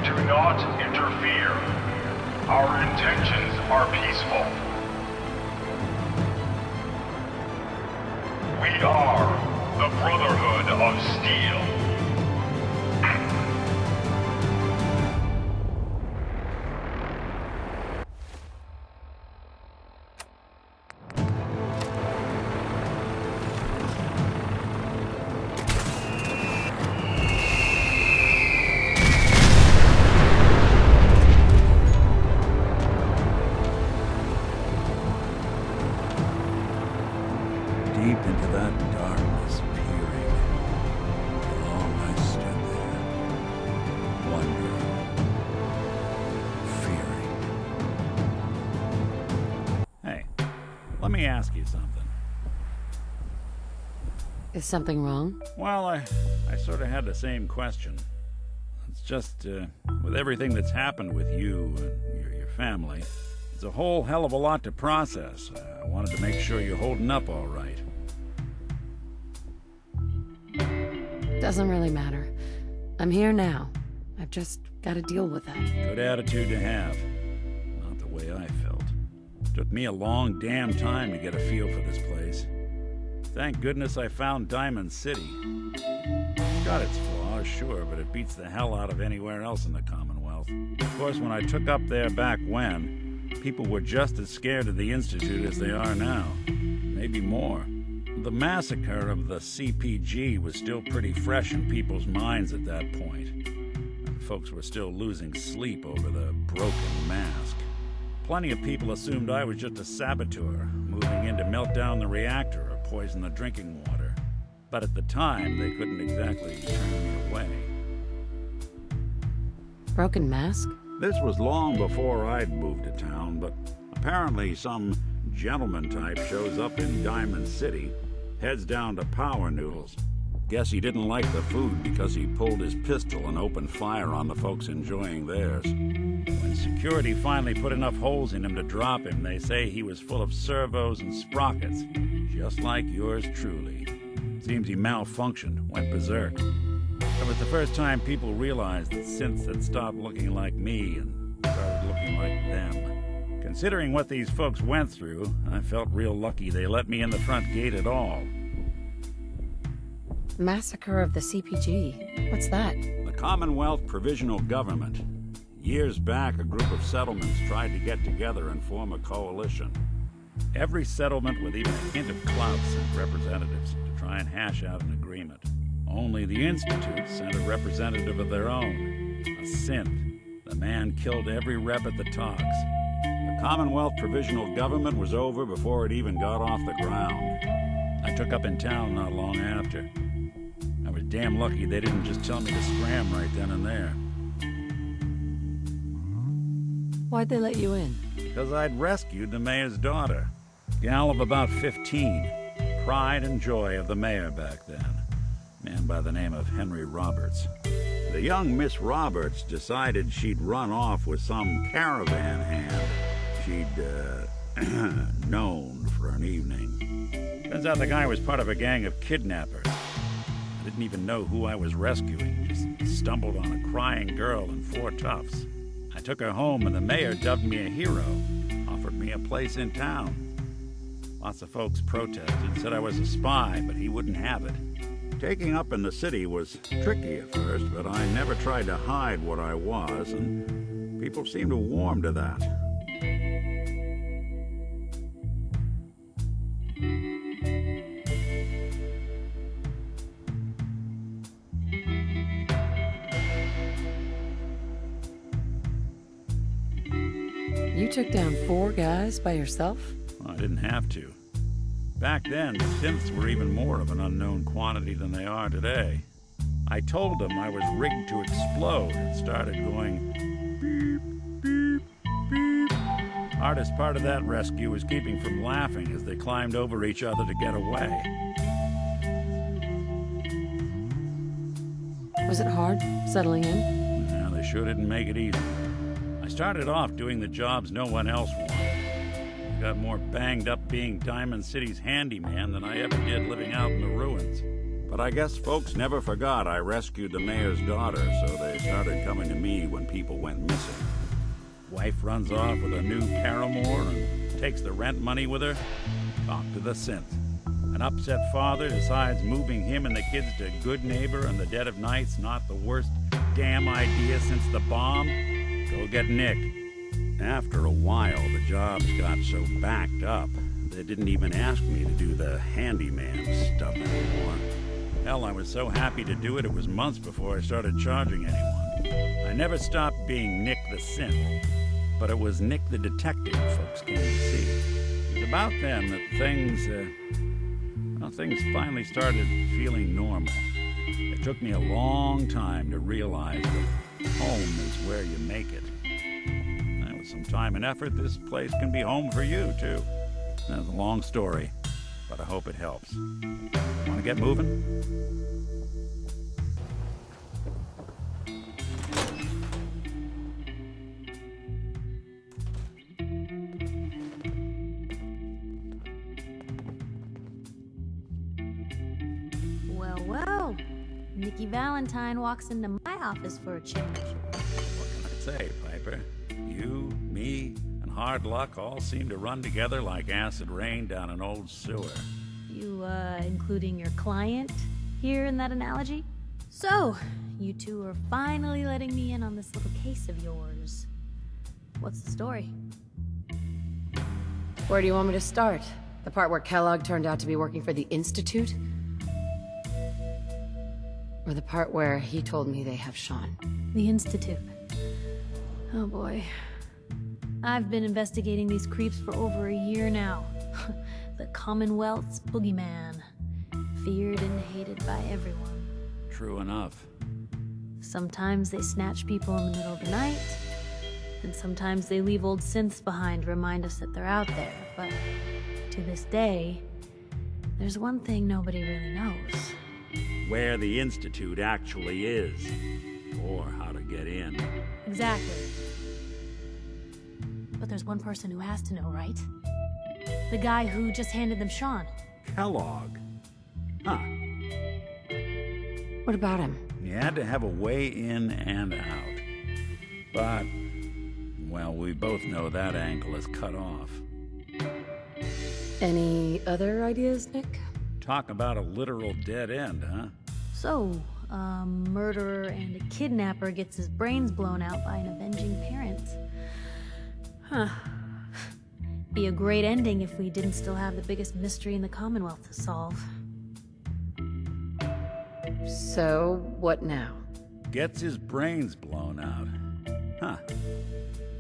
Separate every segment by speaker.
Speaker 1: Do not interfere. Our intentions are peaceful. We are the Brotherhood of Steel.
Speaker 2: Deep into that darkness, peering, long I stood there, wondering, fearing. Hey, let me ask you something.
Speaker 3: Is something wrong?
Speaker 2: Well, I sort of had the same question. It's just, with everything that's happened with you and your family, it's a whole hell of a lot to process. I wanted to make sure you're holding up all right.
Speaker 3: Doesn't really matter. I'm here now. I've just got to deal with that.
Speaker 2: Good attitude to have. Not the way I felt. Took me a long damn time to get a feel for this place. Thank goodness I found Diamond City. It's got its flaws, sure, but it beats the hell out of anywhere else in the Commonwealth. Of course, when I took up there back when, people were just as scared of the Institute as they are now. Maybe more. The massacre of the CPG was still pretty fresh in people's minds at that point. And folks were still losing sleep over the broken mask. Plenty of people assumed I was just a saboteur, moving in to melt down the reactor or poison the drinking water. But at the time, they couldn't exactly turn me away.
Speaker 3: Broken mask?
Speaker 2: This was long before I'd moved to town, but apparently some gentleman type shows up in Diamond City, heads down to Power Noodles. Guess he didn't like the food because he pulled his pistol and opened fire on the folks enjoying theirs. When security finally put enough holes in him to drop him, they say he was full of servos and sprockets, just like yours truly. Seems he malfunctioned, went berserk. It was the first time people realized that synths had stopped looking like me and started looking like them. Considering what these folks went through, I felt real lucky they let me in the front gate at all.
Speaker 3: Massacre of the CPG. What's that?
Speaker 2: The Commonwealth Provisional Government. Years back, a group of settlements tried to get together and form a coalition. Every settlement with even a hint of clout sent representatives to try and hash out an agreement. Only the Institute sent a representative of their own, a synth. The man killed every rep at the talks. The Commonwealth Provisional Government was over before it even got off the ground. I took up in town not long after. I was damn lucky they didn't just tell me to scram right then and there.
Speaker 3: Why'd they let you in?
Speaker 2: Because I'd rescued the mayor's daughter. Gal of about 15. Pride and joy of the mayor back then. Man by the name of Henry Roberts. The young Miss Roberts decided she'd run off with some caravan hand she'd, known for an evening. Turns out the guy was part of a gang of kidnappers. I didn't even know who I was rescuing, just stumbled on a crying girl and 4 toughs. I took her home and the mayor dubbed me a hero, offered me a place in town. Lots of folks protested, said I was a spy, but he wouldn't have it. Taking up in the city was tricky at first, but I never tried to hide what I was, and people seemed to warm to that.
Speaker 3: You took down 4 guys by yourself?
Speaker 2: Well, I didn't have to. Back then, synths were even more of an unknown quantity than they are today. I told them I was rigged to explode and started going beep, beep, beep. Hardest part of that rescue was keeping from laughing as they climbed over each other to get away.
Speaker 3: Was it hard, settling in?
Speaker 2: Yeah, they sure didn't make it easy. I started off doing the jobs no one else wanted. I got more banged up being Diamond City's handyman than I ever did living out in the ruins. But I guess folks never forgot I rescued the mayor's daughter, so they started coming to me when people went missing. Wife runs off with a new paramour and takes the rent money with her. Talk to the synth. An upset father decides moving him and the kids to Good Neighbor in the dead of night's not the worst damn idea since the bomb. Go get Nick. After a while, the jobs got so backed up, they didn't even ask me to do the handyman stuff anymore. Hell, I was so happy to do it, it was months before I started charging anyone. I never stopped being Nick the Synth, but it was Nick the Detective folks came to see. It was about then that things finally started feeling normal. It took me a long time to realize that home is where you make it. And with some time and effort, this place can be home for you, too. That's a long story, but I hope it helps. Want to get moving?
Speaker 4: Well, Nikki Valentine walks into my office for a change.
Speaker 2: What can I say, Piper? You, me, and hard luck all seem to run together like acid rain down an old sewer.
Speaker 4: You, including your client here in that analogy? So, you two are finally letting me in on this little case of yours. What's the story?
Speaker 3: Where do you want me to start? The part where Kellogg turned out to be working for the Institute? Or the part where he told me they have Shaun?
Speaker 4: The Institute. Oh boy. I've been investigating these creeps for over a year now. The Commonwealth's boogeyman. Feared and hated by everyone.
Speaker 2: True enough.
Speaker 4: Sometimes they snatch people in the middle of the night, and sometimes they leave old synths behind to remind us that they're out there. But to this day, there's one thing nobody really knows.
Speaker 2: Where the Institute actually is. Or how to get in.
Speaker 4: Exactly. But there's one person who has to know, right? The guy who just handed them Shaun.
Speaker 2: Kellogg. Huh.
Speaker 3: What about him?
Speaker 2: He had to have a way in and out. But, well, we both know that angle is cut off.
Speaker 3: Any other ideas, Nick?
Speaker 2: Talk about a literal dead end, huh?
Speaker 4: So, a murderer and a kidnapper gets his brains blown out by an avenging parent. Huh. Be a great ending if we didn't still have the biggest mystery in the Commonwealth to solve.
Speaker 3: So, what now?
Speaker 2: Gets his brains blown out. Huh.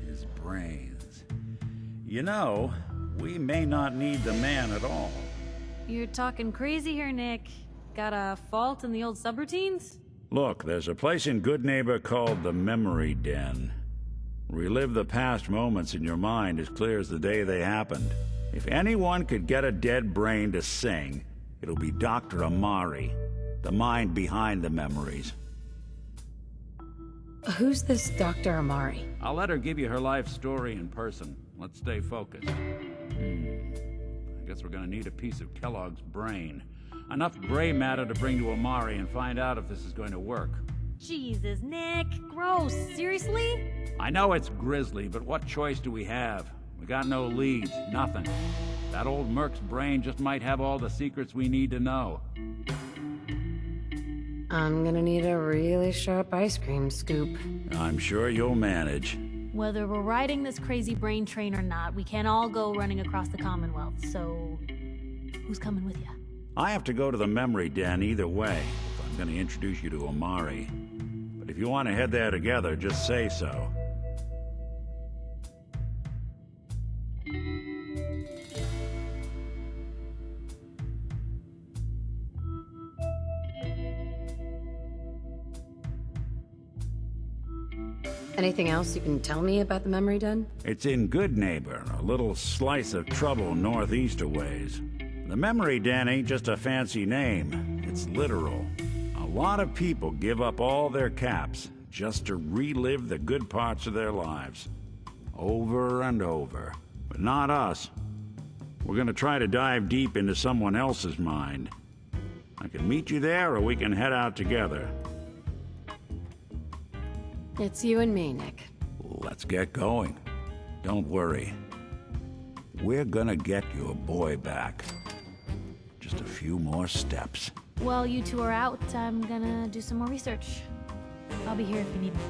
Speaker 2: His brains. You know, we may not need the man at all.
Speaker 4: You're talking crazy here, Nick. Got a fault in the old subroutines?
Speaker 2: Look, there's a place in Good Neighbor called the Memory Den. Relive the past moments in your mind as clear as the day they happened. If anyone could get a dead brain to sing, it'll be Dr. Amari, the mind behind the memories.
Speaker 3: Who's this Dr. Amari?
Speaker 2: I'll let her give you her life story in person. Let's stay focused. I guess we're gonna need a piece of Kellogg's brain. Enough gray matter to bring to Amari and find out if this is going to work.
Speaker 4: Jesus, Nick. Gross. Seriously?
Speaker 2: I know it's grisly, but what choice do we have? We got no leads, nothing. That old Merc's brain just might have all the secrets we need to know.
Speaker 3: I'm gonna need a really sharp ice cream scoop.
Speaker 2: I'm sure you'll manage.
Speaker 4: Whether we're riding this crazy brain train or not, we can't all go running across the Commonwealth, so... who's coming with you?
Speaker 2: I have to go to the Memory Den either way, if I'm gonna introduce you to Amari. But if you want to head there together, just say so.
Speaker 3: Anything else you can tell me about the Memory Den?
Speaker 2: It's in Good Neighbor, a little slice of trouble northeast a ways. The Memory Den ain't just a fancy name, it's literal. A lot of people give up all their caps just to relive the good parts of their lives. Over and over. But not us. We're gonna try to dive deep into someone else's mind. I can meet you there, or we can head out together.
Speaker 3: It's you and me, Nick.
Speaker 2: Let's get going. Don't worry. We're gonna get your boy back. Just a few more steps.
Speaker 4: While you two are out, I'm gonna do some more research. I'll be here if you need me.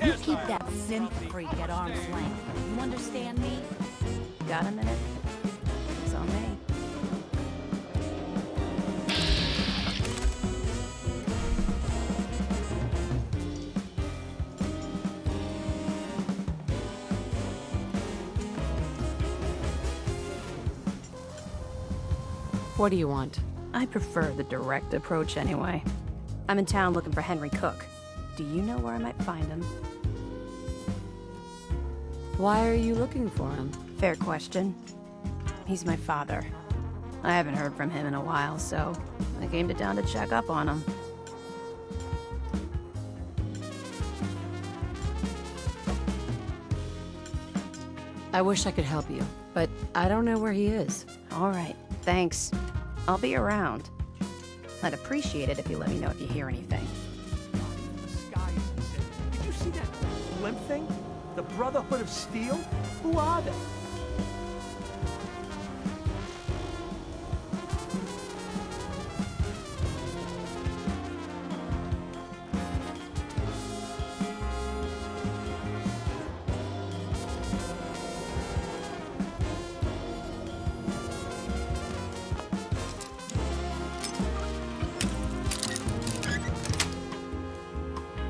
Speaker 5: You keep that synth freak at arm's length. You understand me? Got a minute? It's on me.
Speaker 3: What do you want?
Speaker 5: I prefer the direct approach anyway. I'm in town looking for Henry Cooke. Do you know where I might find him?
Speaker 3: Why are you looking for him?
Speaker 5: Fair question. He's my father. I haven't heard from him in a while, so I came to town to check up on him.
Speaker 3: I wish I could help you, but I don't know where he is.
Speaker 5: All right, thanks. I'll be around. I'd appreciate it if you let me know if you hear anything.
Speaker 6: The sky is insane. Did you see that blimp thing? The Brotherhood of Steel? Who are they?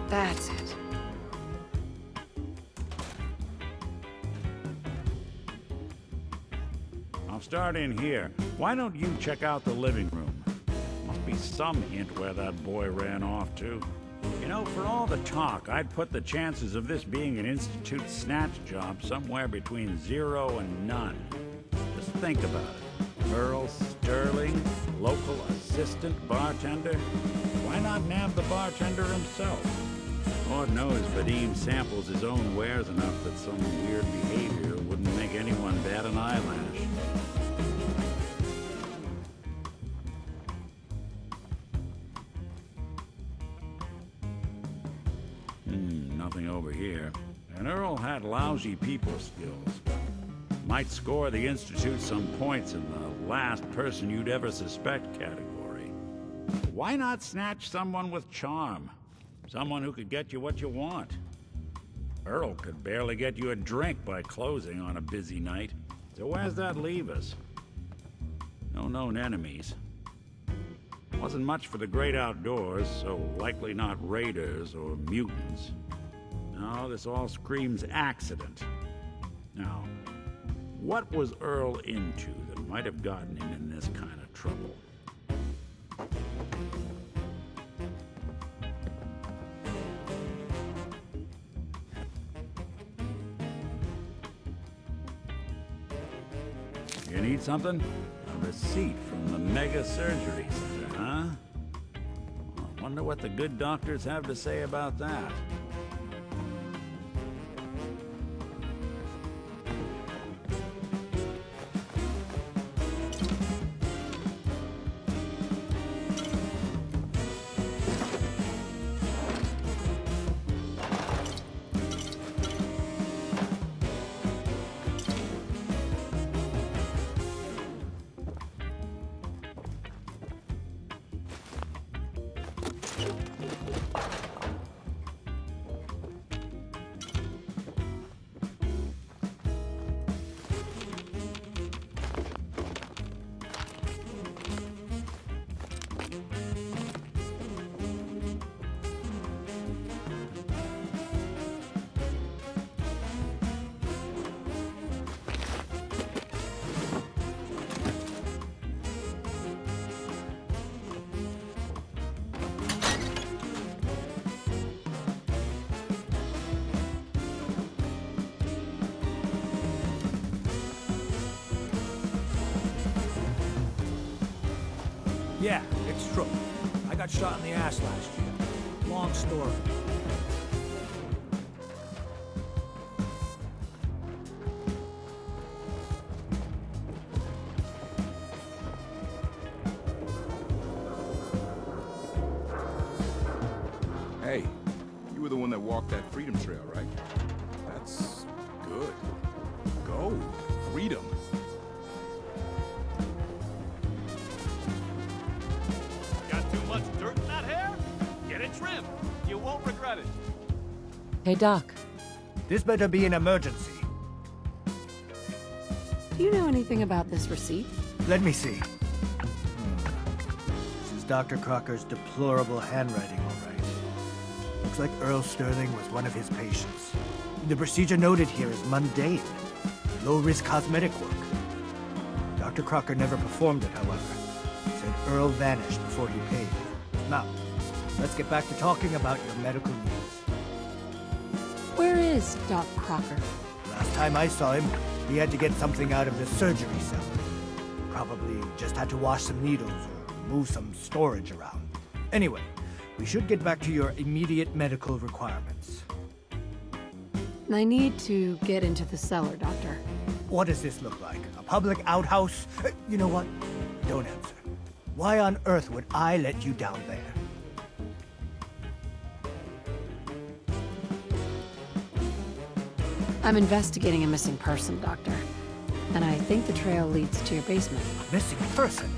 Speaker 3: That's it.
Speaker 2: I'll start in here. Why don't you check out the living room? Must be some hint where that boy ran off to. You know, for all the talk, I'd put the chances of this being an Institute snatch job somewhere between 0 and none. Just think about it. Earl Sterling, local assistant bartender? Why not nab the bartender himself? Lord knows Vadim samples his own wares enough that some weird behavior wouldn't make anyone bat an eyelash. Nothing over here. And Earl had lousy people skills. Might score the Institute some points in the last person you'd ever suspect category. Why not snatch someone with charm? Someone who could get you what you want. Earl could barely get you a drink by closing on a busy night. So where's that leave us? No known enemies. Wasn't much for the great outdoors, so likely not raiders or mutants. No, this all screams accident. Now, what was Earl into that might have gotten him in this kind of trouble? You need something? A receipt from the Mega Surgery Center, huh? I wonder what the good doctors have to say about that.
Speaker 7: Yeah, it's true. I got shot in the ass last year. Long story.
Speaker 8: Hey, you were the one that walked that freedom trail, right? That's good. Go. Freedom.
Speaker 6: Got too much dirt in that hair? Get it trimmed. You won't regret it.
Speaker 3: Hey, Doc.
Speaker 7: This better be an emergency.
Speaker 3: Do you know anything about this receipt?
Speaker 7: Let me see. This is Dr. Crocker's deplorable handwriting, all right. Looks like Earl Sterling was one of his patients. The procedure noted here is mundane. Low-risk cosmetic work. Dr. Crocker never performed it, however. Said Earl vanished before he paid. Now, let's get back to talking about your medical needs.
Speaker 3: Where is Doc Crocker?
Speaker 7: Last time I saw him, he had to get something out of the surgery cell. Probably just had to wash some needles or move some storage around. Anyway, we should get back to your immediate medical requirements.
Speaker 3: I need to get into the cellar, Doctor.
Speaker 7: What does this look like? A public outhouse? You know what? Don't answer. Why on earth would I let you down there?
Speaker 3: I'm investigating a missing person, Doctor. And I think the trail leads to your basement.
Speaker 7: Missing person?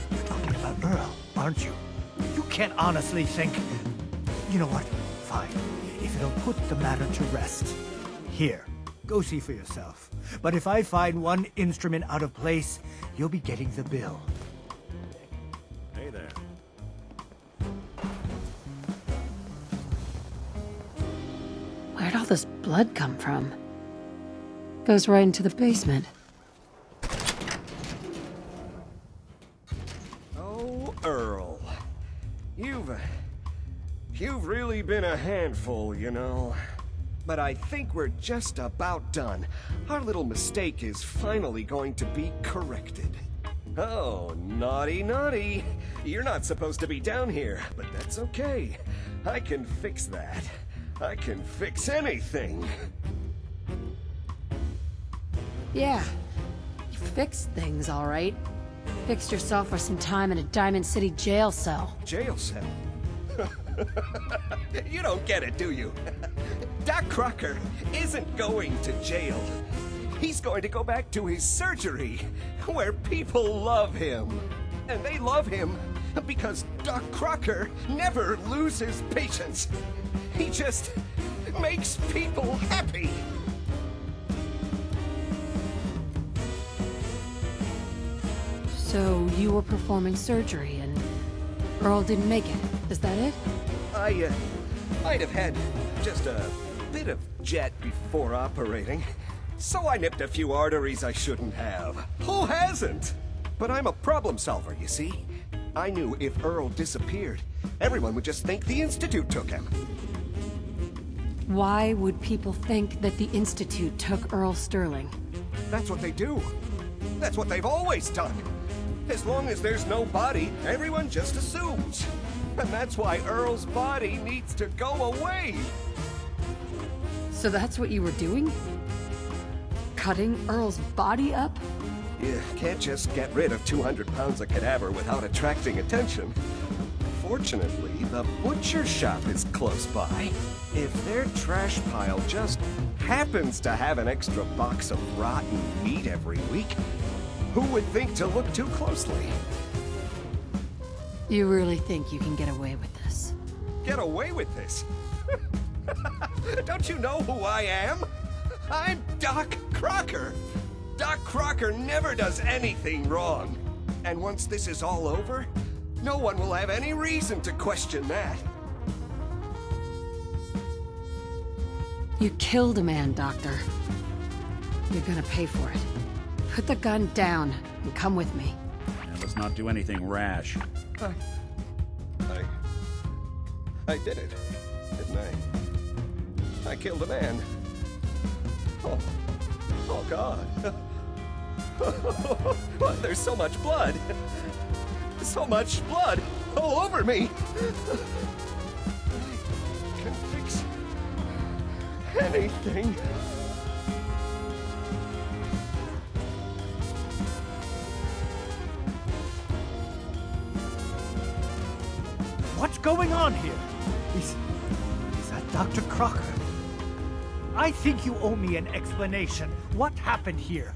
Speaker 7: You're talking about Earl, aren't you? You can't honestly think... You know what? Fine. If it'll put the matter to rest. Here, go see for yourself. But if I find one instrument out of place, you'll be getting the bill.
Speaker 2: Hey there.
Speaker 3: Where'd all this blood come from? Goes right into the basement.
Speaker 9: Oh, Earl. You've really been a handful, you know. But I think we're just about done. Our little mistake is finally going to be corrected. Oh, naughty, naughty. You're not supposed to be down here, but that's okay. I can fix that. I can fix anything.
Speaker 3: Yeah, you fixed things, all right. Fixed yourself for some time in a Diamond City jail cell.
Speaker 9: Jail cell? You don't get it, do you? Doc Crocker isn't going to jail. He's going to go back to his surgery, where people love him. And they love him because Doc Crocker never loses patience. He just makes people happy.
Speaker 3: So you were performing surgery and Earl didn't make it. Is that it?
Speaker 9: I might have had just a bit of jet before operating. So I nipped a few arteries I shouldn't have. Who hasn't? But I'm a problem solver, you see. I knew if Earl disappeared, everyone would just think the Institute took him.
Speaker 3: Why would people think that the Institute took Earl Sterling?
Speaker 9: That's what they do. That's what they've always done. As long as there's no body, everyone just assumes. And that's why Earl's body needs to go away.
Speaker 3: So that's what you were doing? Cutting Earl's body up?
Speaker 9: You can't just get rid of 200 pounds of cadaver without attracting attention. Fortunately, the butcher shop is close by. If their trash pile just happens to have an extra box of rotten meat every week, who would think to look too closely?
Speaker 3: You really think you can get away with this?
Speaker 9: Get away with this? Don't you know who I am? I'm Doc Crocker. Doc Crocker never does anything wrong. And once this is all over, no one will have any reason to question that.
Speaker 3: You killed a man, Doctor. You're gonna pay for it. Put the gun down and come with me.
Speaker 2: Now, let's not do anything rash.
Speaker 9: I did it, didn't I? I killed a man. Oh God. Well, there's so much blood. So much blood all over me. I can fix anything.
Speaker 7: What's going on here? Is that Dr. Crocker? I think you owe me an explanation. What happened here?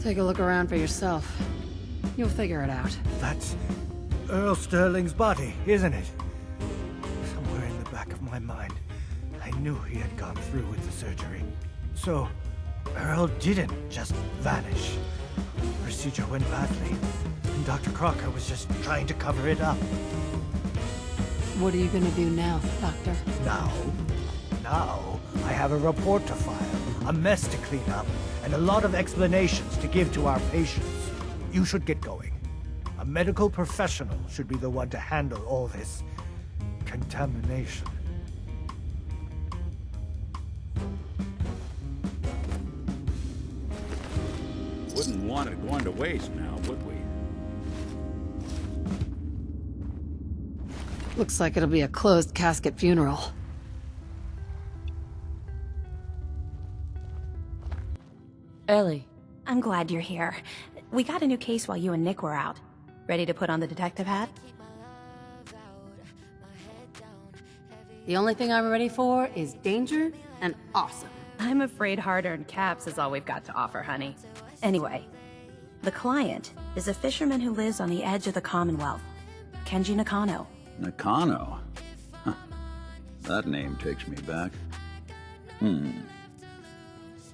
Speaker 3: Take a look around for yourself. You'll figure it out.
Speaker 7: That's Earl Sterling's body, isn't it? Somewhere in the back of my mind, I knew he had gone through with the surgery. So, Earl didn't just vanish. The procedure went badly, and Dr. Crocker was just trying to cover it up.
Speaker 3: What are you gonna do now, Doctor?
Speaker 7: Now, I have a report to file, a mess to clean up, and a lot of explanations to give to our patients. You should get going. A medical professional should be the one to handle all this contamination.
Speaker 2: Wouldn't want it going to waste now, would we?
Speaker 3: Looks like it'll be a closed casket funeral.
Speaker 5: Ellie. I'm glad you're here. We got a new case while you and Nick were out. Ready to put on the detective hat?
Speaker 3: The only thing I'm ready for is danger and awesome.
Speaker 5: I'm afraid hard-earned caps is all we've got to offer, honey. Anyway, the client is a fisherman who lives on the edge of the Commonwealth. Kenji Nakano.
Speaker 2: Nakano? Huh. That name takes me back.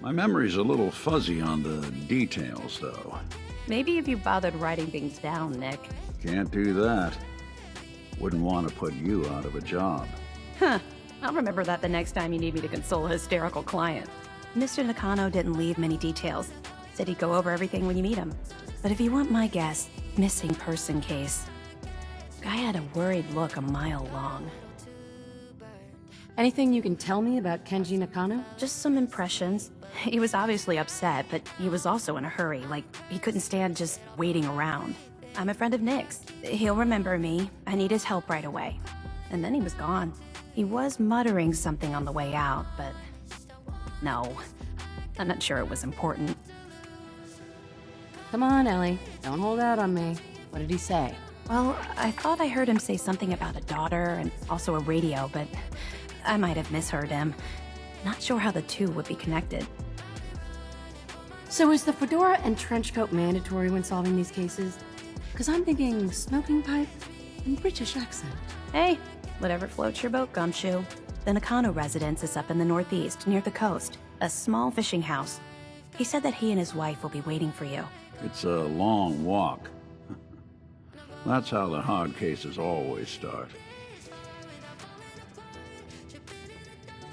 Speaker 2: My memory's a little fuzzy on the details, though.
Speaker 5: Maybe if you bothered writing things down, Nick.
Speaker 2: Can't do that. Wouldn't want to put you out of a job.
Speaker 5: Huh. I'll remember that the next time you need me to console a hysterical client. Mr. Nakano didn't leave many details. Said he'd go over everything when you meet him. But if you want my guess, missing person case. Guy had a worried look a mile long.
Speaker 3: Anything you can tell me about Kenji Nakano?
Speaker 5: Just some impressions. He was obviously upset, but he was also in a hurry, like he couldn't stand just waiting around. I'm a friend of Nick's. He'll remember me. I need his help right away. And then he was gone. He was muttering something on the way out, but no. I'm not sure it was important.
Speaker 3: Come on, Ellie. Don't hold out on me. What did he say?
Speaker 5: Well, I thought I heard him say something about a daughter and also a radio, but I might have misheard him. Not sure how the two would be connected.
Speaker 3: So is the fedora and trench coat mandatory when solving these cases? Because I'm thinking smoking pipe and British accent.
Speaker 5: Hey, whatever floats your boat, Gumshoe. The Nakano residence is up in the northeast, near the coast. A small fishing house. He said that he and his wife will be waiting for you.
Speaker 2: It's a long walk. That's how the hard cases always start.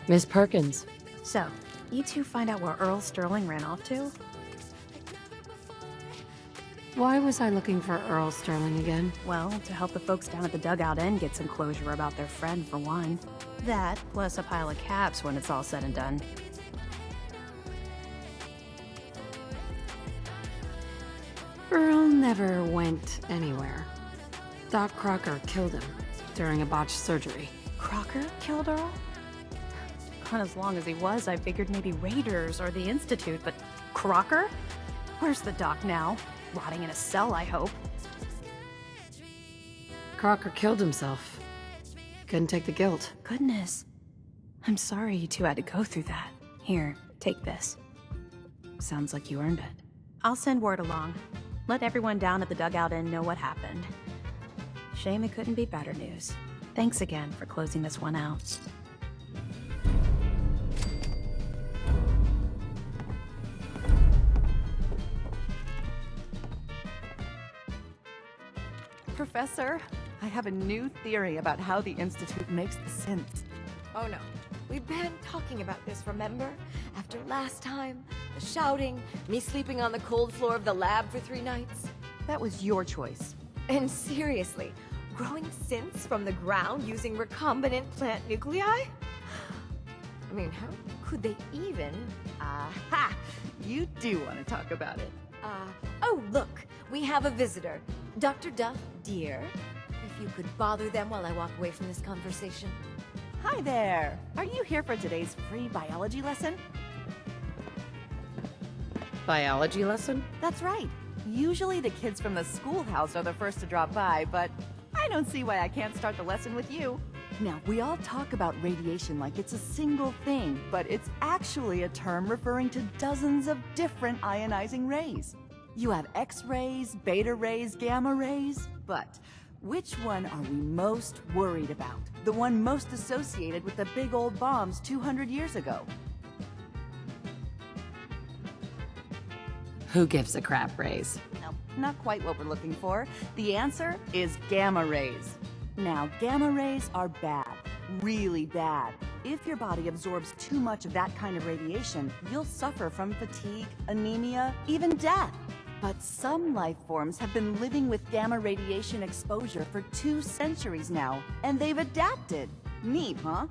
Speaker 3: Miss Perkins.
Speaker 5: So, you two find out where Earl Sterling ran off to?
Speaker 3: Why was I looking for Earl Sterling again?
Speaker 5: Well, to help the folks down at the dugout inn get some closure about their friend, for one. That, plus a pile of caps when it's all said and done.
Speaker 3: Earl never went anywhere. Doc Crocker killed him during a botched surgery.
Speaker 5: Crocker killed Earl? Gone as long as he was, I figured maybe Raiders or the Institute, but Crocker? Where's the doc now? Rotting in a cell, I hope.
Speaker 3: Crocker killed himself. Couldn't take the guilt.
Speaker 5: Goodness. I'm sorry you two had to go through that. Here, take this. Sounds like you earned it. I'll send word along. Let everyone down at the dugout inn know what happened. Shame it couldn't be better news. Thanks again for closing this one out.
Speaker 10: Professor, I have a new theory about how the Institute makes the synths.
Speaker 11: Oh no. We've been talking about this, remember? After last time, the shouting, me sleeping on the cold floor of the lab for 3 nights.
Speaker 10: That was your choice.
Speaker 11: And seriously, growing synths from the ground using recombinant plant nuclei? mean, how could they even?
Speaker 10: Aha! You do want to talk about it.
Speaker 11: Oh, look, we have a visitor. Dr. Duff, dear. If you could bother them while I walk away from this conversation.
Speaker 10: Hi there! Are you here for today's free biology lesson?
Speaker 3: Biology lesson?
Speaker 10: That's right. Usually the kids from the schoolhouse are the first to drop by, but I don't see why I can't start the lesson with you. Now, we all talk about radiation like it's a single thing, but it's actually a term referring to dozens of different ionizing rays. You have X-rays, beta rays, gamma rays, but which one are we most worried about? The one most associated with the big old bombs 200 years ago.
Speaker 3: Who gives a crap, Rays?
Speaker 10: No, not quite what we're looking for. The answer is gamma rays. Now, gamma rays are bad, really bad. If your body absorbs too much of that kind of radiation, you'll suffer from fatigue, anemia, even death. But some life forms have been living with gamma radiation exposure for 2 centuries now, and they've adapted. Neat, huh?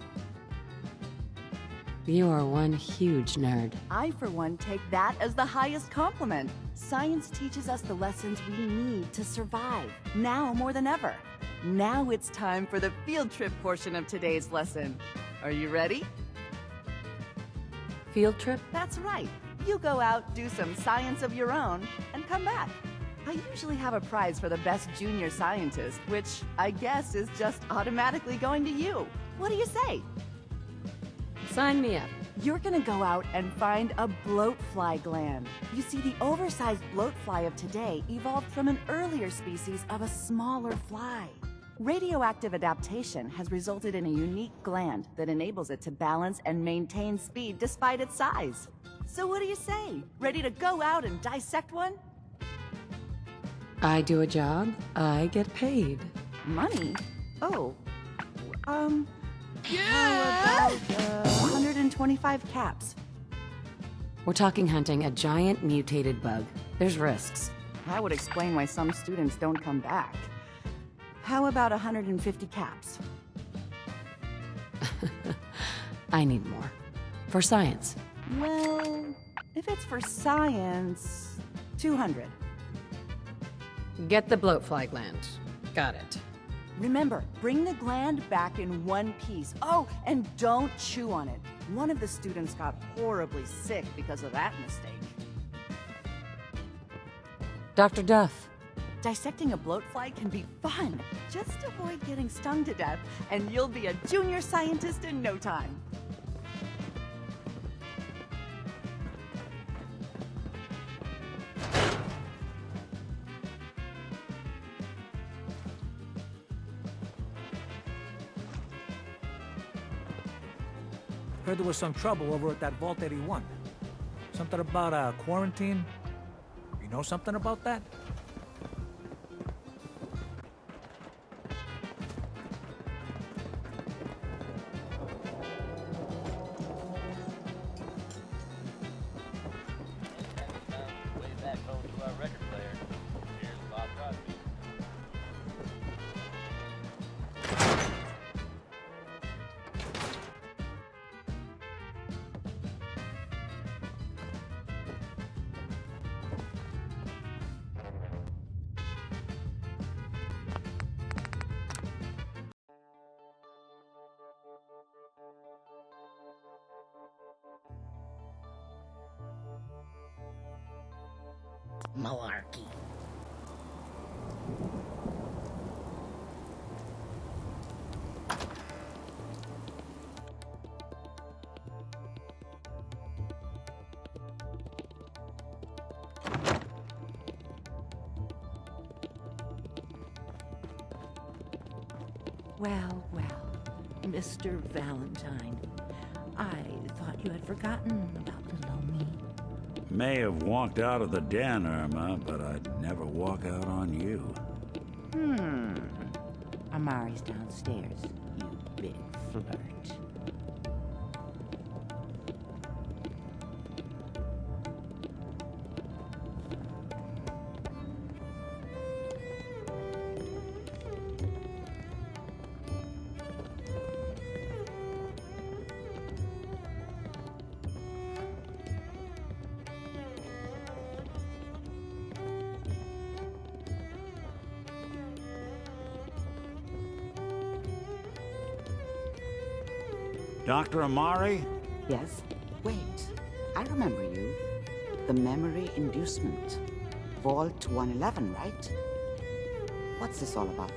Speaker 3: You are one huge nerd.
Speaker 10: I, for one, take that as the highest compliment. Science teaches us the lessons we need to survive, now more than ever. Now it's time for the field trip portion of today's lesson. Are you ready?
Speaker 3: Field trip?
Speaker 10: That's right. You go out, do some science of your own, and come back. I usually have a prize for the best junior scientist, which I guess is just automatically going to you. What do you say?
Speaker 3: Sign me up.
Speaker 10: You're gonna go out and find a bloatfly gland. You see, the oversized bloatfly of today evolved from an earlier species of a smaller fly. Radioactive adaptation has resulted in a unique gland that enables it to balance and maintain speed despite its size. So what do you say? Ready to go out and dissect one?
Speaker 3: I do a job, I get paid.
Speaker 10: Money? Oh. How about 125 caps?
Speaker 3: We're talking hunting a giant mutated bug. There's risks.
Speaker 10: That would explain why some students don't come back. How about 150 caps?
Speaker 3: I need more. For science.
Speaker 10: Well, if it's for science, 200.
Speaker 3: Get the bloatfly gland. Got it.
Speaker 10: Remember, bring the gland back in one piece. Oh, and don't chew on it. One of the students got horribly sick because of that mistake.
Speaker 3: Dr. Duff.
Speaker 10: Dissecting a bloatfly can be fun. Just avoid getting stung to death, and you'll be a junior scientist in no time.
Speaker 6: Heard there was some trouble over at that Vault 81. Something about quarantine. You know something about that?
Speaker 3: Malarkey.
Speaker 12: Well, Mr. Valentine, I thought you had forgotten about little me.
Speaker 2: May have walked out of the den, Irma, but I'd never walk out on you.
Speaker 12: Amari's downstairs, you big flirt.
Speaker 2: Dr. Amari?
Speaker 12: Yes? Wait, I remember you. The memory inducement. Vault 111, right? What's this all about?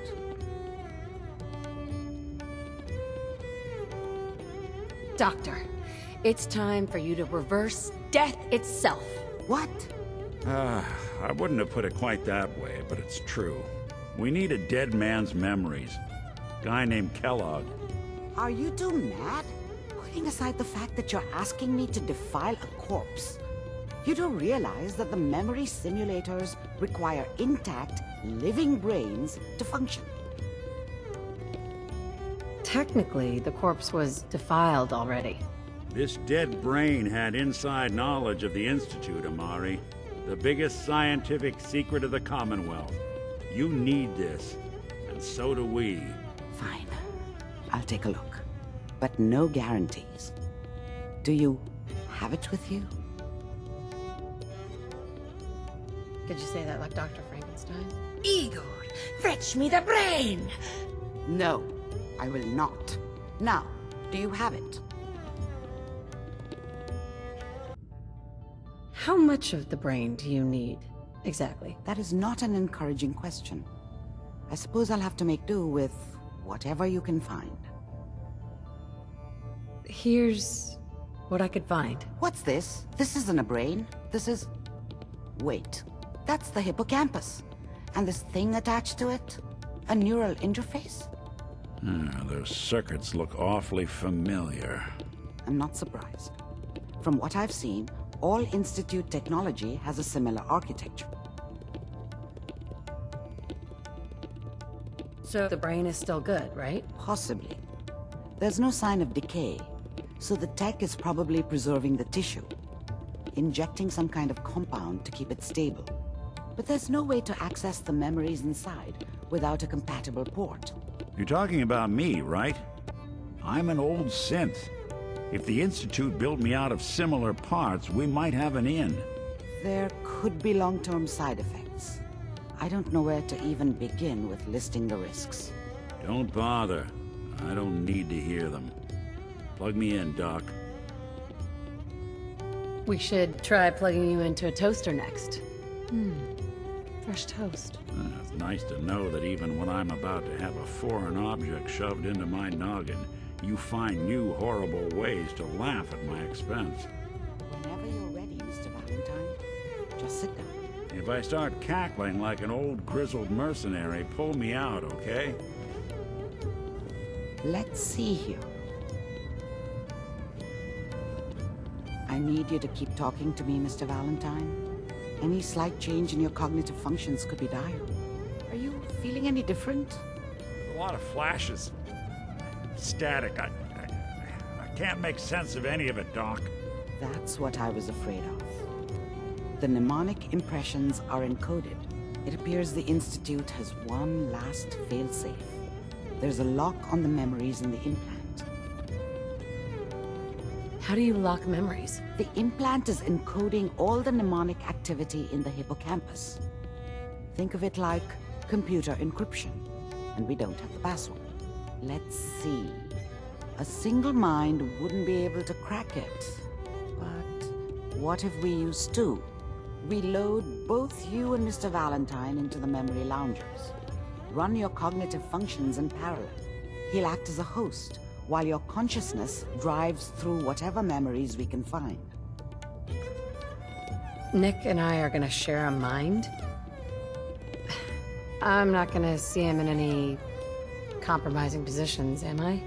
Speaker 3: Doctor, it's time for you to reverse death itself.
Speaker 12: What?
Speaker 2: I wouldn't have put it quite that way, but it's true. We need a dead man's memories. Guy named Kellogg.
Speaker 12: Are you two mad? Putting aside the fact that you're asking me to defile a corpse, you don't realize that the memory simulators require intact, living brains to function.
Speaker 3: Technically, the corpse was defiled already.
Speaker 2: This dead brain had inside knowledge of the Institute, Amari. The biggest scientific secret of the Commonwealth. You need this, and so do we.
Speaker 12: Fine. I'll take a look. But no guarantees. Do you have it with you?
Speaker 3: Could you say that like Dr. Frankenstein?
Speaker 12: Igor, fetch me the brain! No, I will not. Now, do you have it?
Speaker 3: How much of the brain do you need, exactly?
Speaker 12: That is not an encouraging question. I suppose I'll have to make do with whatever you can find.
Speaker 3: Here's what I could find.
Speaker 12: What's this? This isn't a brain. This is... Wait. That's the hippocampus. And this thing attached to it? A neural interface?
Speaker 2: Those circuits look awfully familiar.
Speaker 12: I'm not surprised. From what I've seen, all Institute technology has a similar architecture.
Speaker 3: So the brain is still good, right?
Speaker 12: Possibly. There's no sign of decay, so the tech is probably preserving the tissue, injecting some kind of compound to keep it stable. But there's no way to access the memories inside without a compatible port.
Speaker 2: You're talking about me, right? I'm an old synth. If the Institute built me out of similar parts, we might have an in.
Speaker 12: There could be long-term side effects. I don't know where to even begin with listing the risks.
Speaker 2: Don't bother. I don't need to hear them. Plug me in, Doc.
Speaker 3: We should try plugging you into a toaster next. Fresh toast.
Speaker 2: It's nice to know that even when I'm about to have a foreign object shoved into my noggin, you find new horrible ways to laugh at my expense.
Speaker 12: Whenever you're ready, Mr. Valentine, just sit down.
Speaker 2: If I start cackling like an old grizzled mercenary, pull me out, okay?
Speaker 12: Let's see here. I need you to keep talking to me, Mr. Valentine. Any slight change in your cognitive functions could be dire. Are you feeling any different?
Speaker 2: There's a lot of flashes. Static. I can't make sense of any of it, Doc.
Speaker 12: That's what I was afraid of. The mnemonic impressions are encoded. It appears the Institute has one last failsafe. There's a lock on the memories in the implant.
Speaker 3: How do you lock memories?
Speaker 12: The implant is encoding all the mnemonic activity in the hippocampus. Think of it like computer encryption, and we don't have the password. Let's see. A single mind wouldn't be able to crack it. But what if we use two? We load both you and Mr. Valentine into the memory loungers. Run your cognitive functions in parallel. He'll act as a host, while your consciousness drives through whatever memories we can find.
Speaker 3: Nick and I are gonna share a mind. I'm not gonna see him in any compromising positions, am I?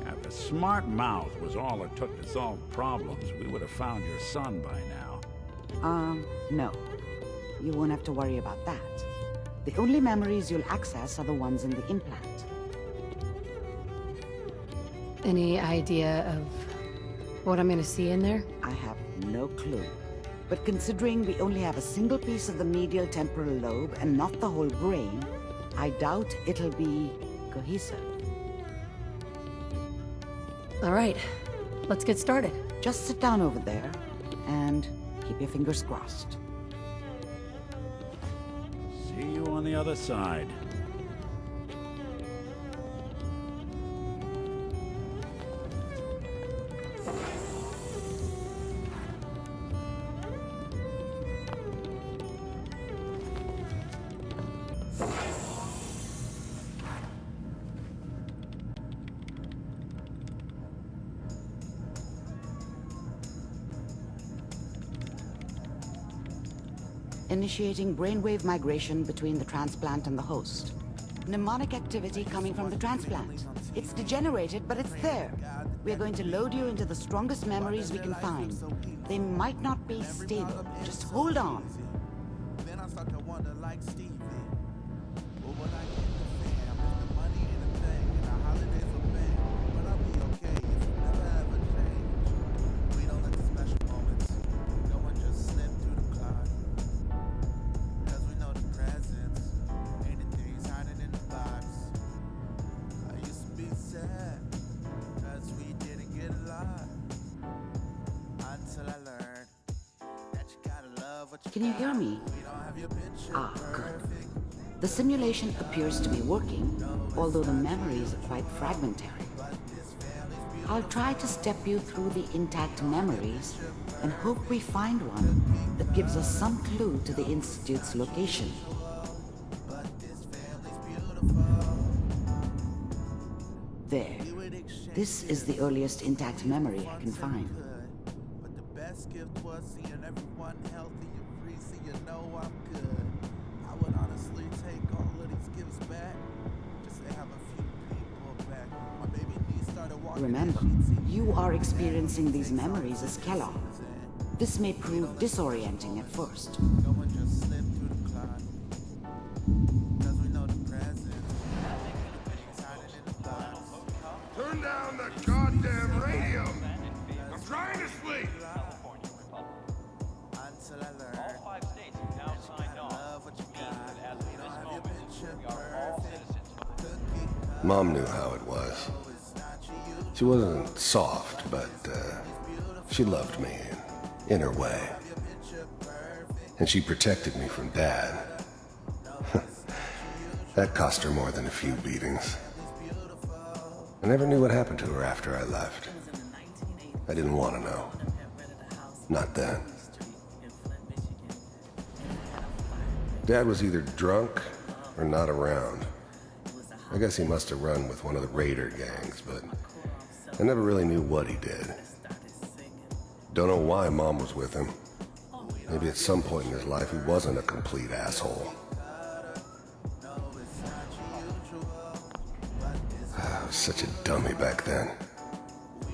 Speaker 2: If a smart mouth was all it took to solve problems, we would have found your son by now.
Speaker 12: No. You won't have to worry about that. The only memories you'll access are the ones in the implant.
Speaker 3: Any idea of what I'm gonna see in there?
Speaker 12: I have no clue. But considering we only have a single piece of the medial temporal lobe and not the whole brain, I doubt it'll be cohesive.
Speaker 3: All right, let's get started.
Speaker 12: Just sit down over there and keep your fingers crossed.
Speaker 2: See you on the other side.
Speaker 12: initiating brainwave migration between the transplant and the host. Mnemonic activity coming from the transplant. It's degenerated, but it's there. We're going to load you into the strongest memories we can find. They might not be stable. Just hold on.
Speaker 13: Then I start to wonder like Stevie. Well, when I get the fam, if the money ain't a thing, and the holidays are big, but I'll be okay if you never ever change. We don't let the special moments go and just slip through the cloud. Cause we know the presents ain't the things hiding in the box. I used to be sad, cause we didn't get a lot. Until I learned that you gotta love what you
Speaker 12: Can you hear me? Ah, good. The simulation appears to be working, although the memories are quite fragmentary. I'll try to step you through the intact memories and hope we find one that gives us some clue to the Institute's location. There. This is the earliest intact memory I can find.
Speaker 13: But the best gift was seeing everyone healthy and free, so you know I'm good. I would honestly take all of these gifts back, just to have a few people back. My baby niece started walking.
Speaker 12: Remember, you are experiencing these memories as Kellogg. This may prove disorienting at first.
Speaker 13: Go and just slip through the cloud. Cause we know the present. Hiding in the box.
Speaker 1: Turn down the goddamn radio! I'm trying to sleep!
Speaker 13: Until I learned. All 5 states have now signed on. Love what you got. As of this moment, we are all citizens.
Speaker 14: Mom knew how it was. She wasn't soft, but she loved me in her way. And she protected me from Dad. That cost her more than a few beatings. I never knew what happened to her after I left. I didn't want to know. Not then. Dad was either drunk or not around. I guess he must have run with one of the raider gangs, but I never really knew what he did. Don't know why Mom was with him. Maybe at some point in his life he wasn't a complete asshole. I was such a dummy back then.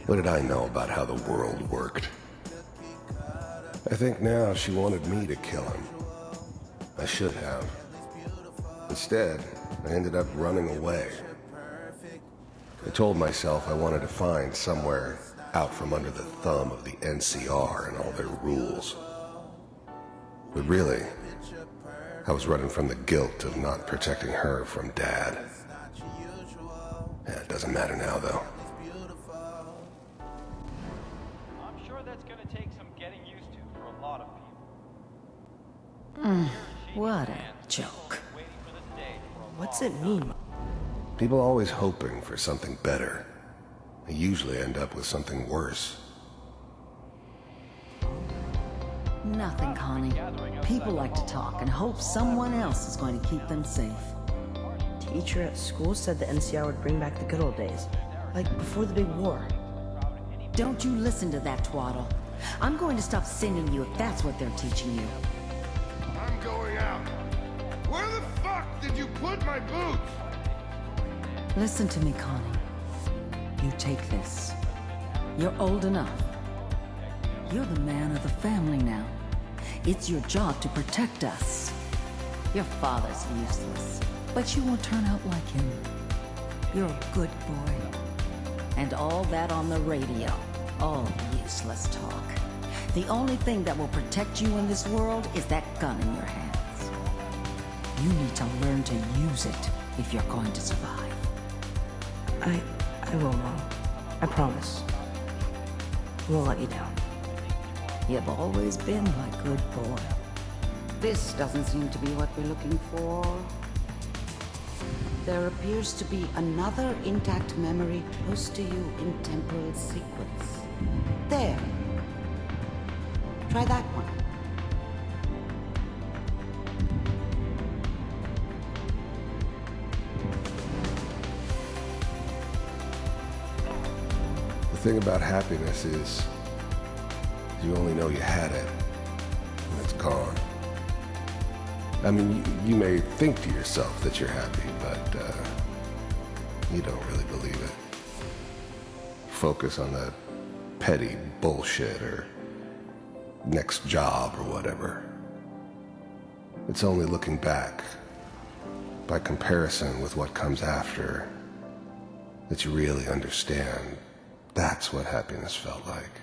Speaker 14: What did I know about how the world worked? I think now she wanted me to kill him. I should have. Instead, I ended up running away. I told myself I wanted to find somewhere out from under the thumb of the NCR and all their rules. But really, I was running from the guilt of not protecting her from Dad. Yeah, it doesn't matter now, though.
Speaker 15: I'm sure that's gonna take some getting used to for a lot of people.
Speaker 16: What a joke. What's it mean?
Speaker 14: People always hoping for something better. They usually end up with something worse.
Speaker 16: Nothing, Connie. People like to talk and hope someone else is going to keep them safe.
Speaker 17: Teacher at school said the NCR would bring back the good old days, like before the big war.
Speaker 16: Don't you listen to that twaddle. I'm going to stop singing you if that's what they're teaching you.
Speaker 1: I'm going out. Where the fuck did you put my boots?
Speaker 16: Listen to me, Connie. You take this. You're old enough. You're the man of the family now. It's your job to protect us. Your father's useless, but you won't turn out like him. You're a good boy. And all that on the radio, all useless talk. The only thing that will protect you in this world is that gun in your hands. You need to learn to use it if you're going to survive.
Speaker 17: I will, Mom. I promise. I won't let you down.
Speaker 16: You've always been my good boy.
Speaker 12: This doesn't seem to be what we're looking for. There appears to be another intact memory close to you in temporal sequence. There. Try that one.
Speaker 14: The thing about happiness is you only know you had it when it's gone. I mean, you may think to yourself that you're happy, but you don't really believe it. Focus on that petty bullshit or next job or whatever. It's only looking back, by comparison with what comes after, that you really understand that's what happiness felt like.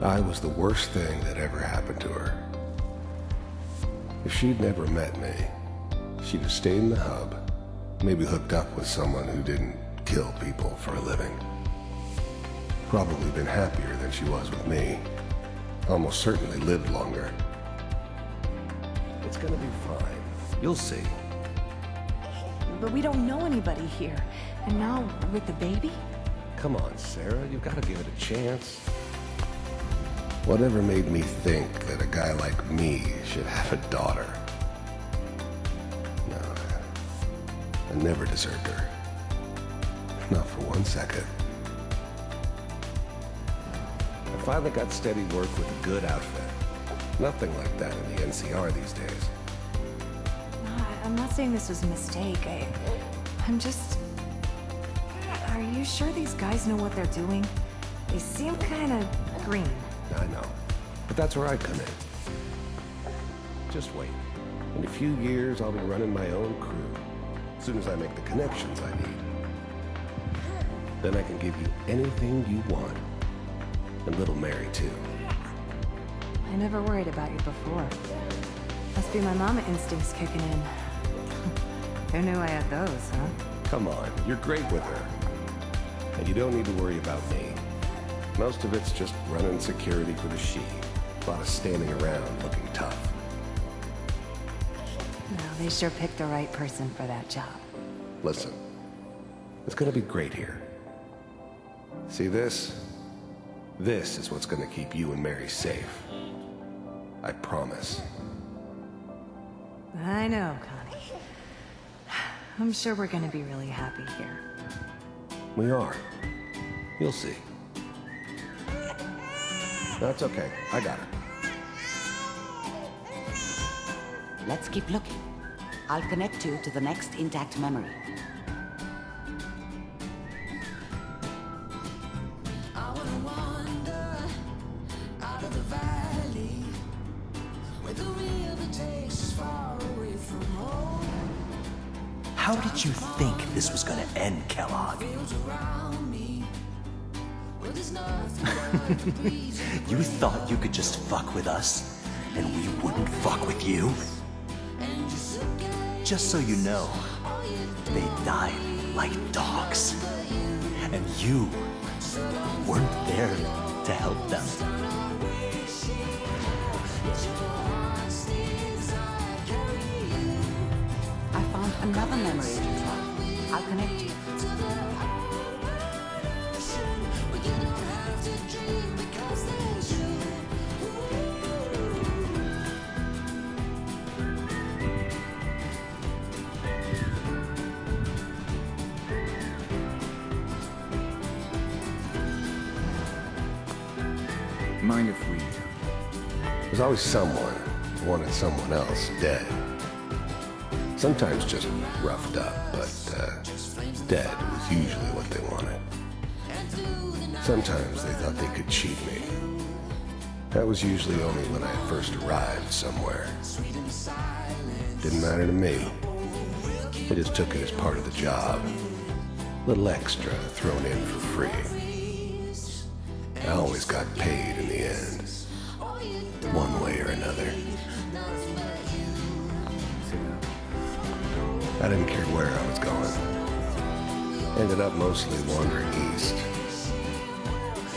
Speaker 14: I was the worst thing that ever happened to her. If she'd never met me, she'd have stayed in the hub, maybe hooked up with someone who didn't kill people for a living. Probably been happier than she was with me. Almost certainly lived longer. It's gonna be fine. You'll see.
Speaker 18: But we don't know anybody here. And now, with the baby?
Speaker 14: Come on, Sarah, you've got to give it a chance. Whatever made me think that a guy like me should have a daughter? No, I never deserved her. Not for 1 second. I finally got steady work with a good outfit. Nothing like that in the NCR these days.
Speaker 18: No, I'm not saying this was a mistake. I'm just... Are you sure these guys know what they're doing? They seem kind of green.
Speaker 14: I know, but that's where I come in. Just wait. In a few years, I'll be running my own crew. As soon as I make the connections I need. Then I can give you anything you want. And little Mary, too.
Speaker 18: I never worried about you before. Must be my mama instincts kicking in. Who knew I had those, huh?
Speaker 14: Come on, you're great with her. And you don't need to worry about me. Most of it's just running security for the she. A lot of standing around looking tough.
Speaker 18: No, they sure picked the right person for that job.
Speaker 14: Listen, it's gonna be great here. See this? This is what's gonna keep you and Mary safe. I promise.
Speaker 18: I know, Connie. I'm sure we're gonna be really happy here.
Speaker 14: We are. You'll see. That's okay. I got her.
Speaker 12: Let's keep looking. I'll connect you to the next intact memory.
Speaker 19: How did you think this was gonna end, Kellogg? You thought you could just fuck with us, and we wouldn't fuck with you? Just so you know, they died like dogs. And you weren't there to help them.
Speaker 12: I found another memory to try. I'll connect you.
Speaker 8: Mind if we...
Speaker 14: There's always someone who wanted someone else dead. Sometimes just roughed up, but dead was usually what they wanted. Sometimes they thought they could cheat me. That was usually only when I first arrived somewhere. Didn't matter to me. They just took it as part of the job. Little extra thrown in for free. I always got paid in the end. One way or another. I didn't care where I was going. Ended up mostly wandering east.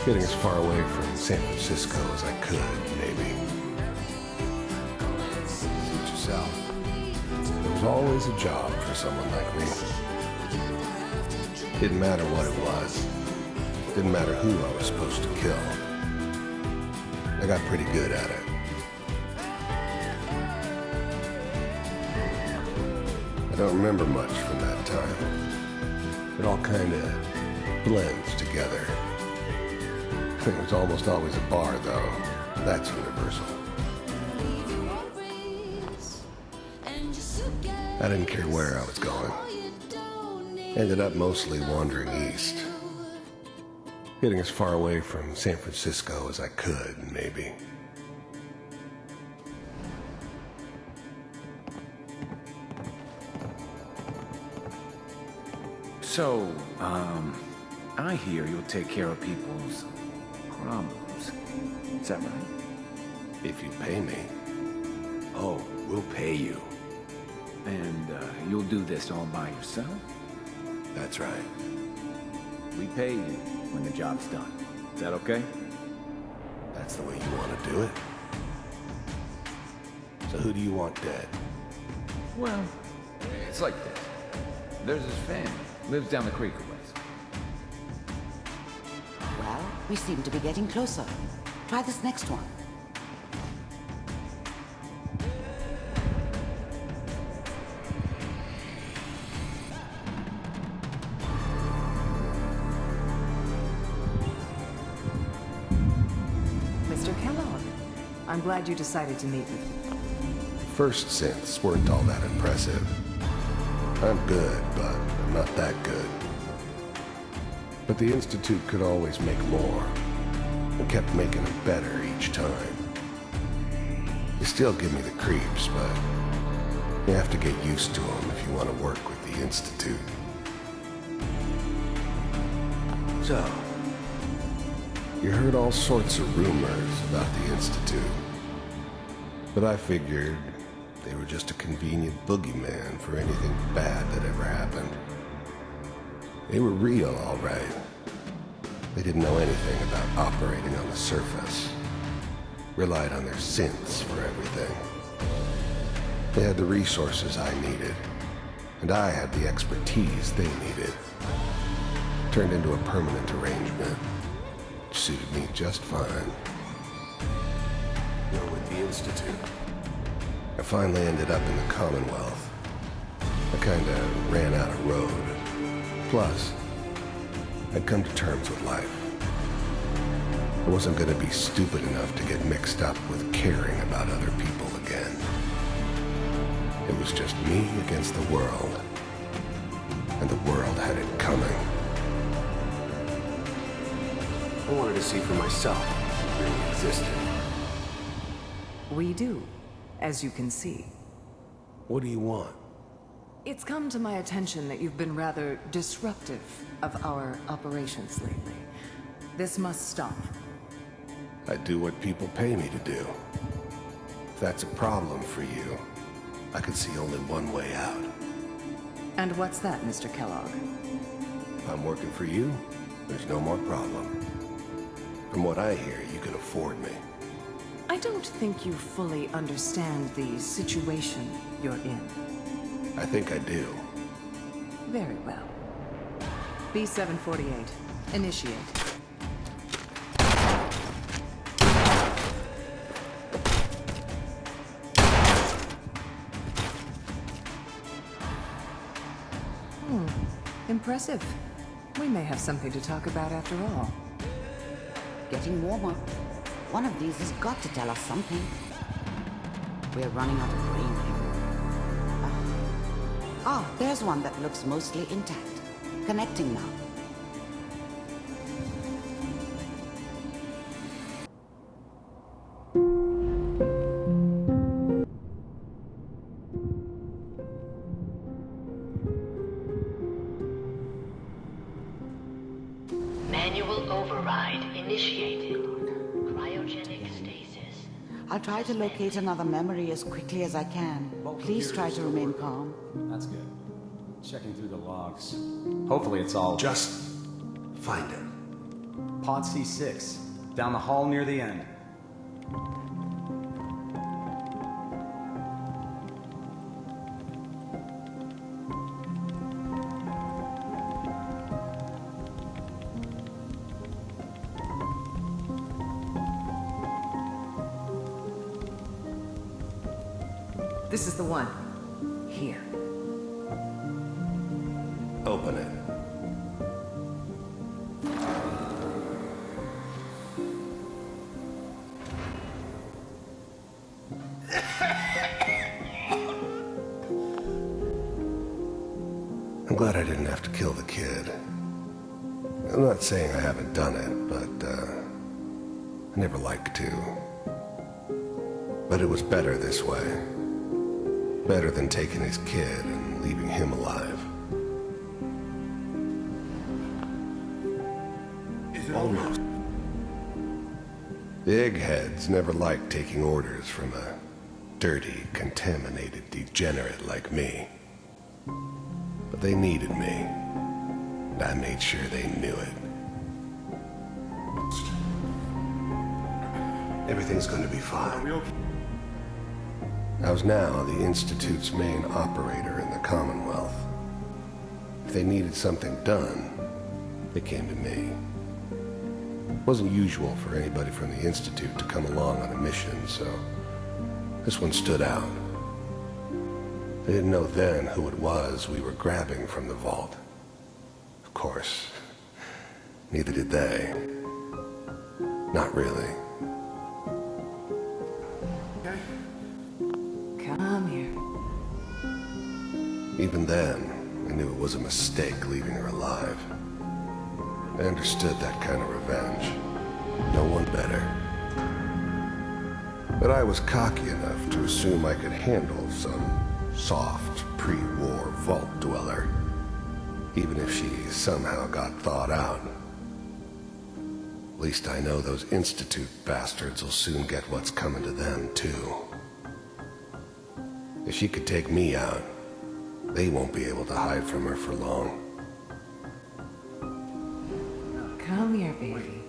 Speaker 14: Getting as far away from San Francisco as I could, maybe. Suit yourself. There was always a job for someone like me. Didn't matter what it was. Didn't matter who I was supposed to kill. I got pretty good at it. I don't remember much from that time. It all kind of blends together. It was almost always a bar, though. That's universal. I didn't care where I was going. Ended up mostly wandering east. Getting as far away from San Francisco as I could, maybe.
Speaker 20: So, I hear you'll take care of people's problems. Is that right?
Speaker 14: If you pay me.
Speaker 20: Oh, we'll pay you. And, you'll do this all by yourself?
Speaker 14: That's right.
Speaker 20: We pay you when the job's done. Is that okay?
Speaker 14: That's the way you want to do it? So who do you want dead?
Speaker 20: Well, it's like this. There's his family. Lives down the creek a ways.
Speaker 12: Well, we seem to be getting closer. Try this next one.
Speaker 21: Mr. Kellogg, I'm glad you decided to meet me.
Speaker 14: First synths weren't all that impressive. I'm good, but I'm not that good. But the Institute could always make more, and kept making them better each time. They still give me the creeps, but you have to get used to them if you want to work with the Institute. So, you heard all sorts of rumors about the Institute, but I figured they were just a convenient boogeyman for anything bad that ever happened. They were real, all right. They didn't know anything about operating on the surface. Relied on their synths for everything. They had the resources I needed, and I had the expertise they needed. Turned into a permanent arrangement, which suited me just fine. You're with the Institute. I finally ended up in the Commonwealth. I kinda ran out of road. Plus, I'd come to terms with life. I wasn't gonna be stupid enough to get mixed up with caring about other people again. It was just me against the world. And the world had it coming. I wanted to see for myself if it really existed.
Speaker 21: We do, as you can see.
Speaker 14: What do you want?
Speaker 21: It's come to my attention that you've been rather disruptive of our operations lately. This must stop.
Speaker 14: I do what people pay me to do. If that's a problem for you, I can see only one way out.
Speaker 21: And what's that, Mr. Kellogg?
Speaker 14: If I'm working for you, there's no more problem. From what I hear, you can afford me.
Speaker 21: I don't think you fully understand the situation you're in.
Speaker 14: I think I do.
Speaker 21: Very well. B-748, initiate. Impressive. We may have something to talk about after all.
Speaker 12: Getting warmer. One of these has got to tell us something. We're running out of brain here. There's one that looks mostly intact. Connecting now.
Speaker 22: Manual override initiated. Cryogenic stasis.
Speaker 12: I'll try to locate another memory as quickly as I can. Please try to remain calm.
Speaker 23: That's good. Checking through the logs. Hopefully it's all...
Speaker 14: Just find it.
Speaker 23: Pod C6. Down the hall near the end.
Speaker 21: This is the one. Here.
Speaker 14: Open it. I'm glad I didn't have to kill the kid. I'm not saying I haven't done it, but, I never liked to. But it was better this way. Better than taking his kid and leaving him alive. Almost. The eggheads never liked taking orders from a dirty, contaminated degenerate like me. But they needed me, and I made sure they knew it. Everything's going to be fine. I was now the Institute's main operator in the Commonwealth. If they needed something done, they came to me. It wasn't usual for anybody from the Institute to come along on a mission, so this one stood out. They didn't know then who it was we were grabbing from the vault. Of course, neither did they. Not really.
Speaker 21: Come here.
Speaker 14: Even then, I knew it was a mistake leaving her alive. I understood that kind of revenge. No one better. But I was cocky enough to assume I could handle some soft, pre-war vault dweller, even if she somehow got thawed out. At least I know those Institute bastards will soon get what's coming to them, too. If she could take me out, they won't be able to hide from her for long.
Speaker 21: Come here, baby.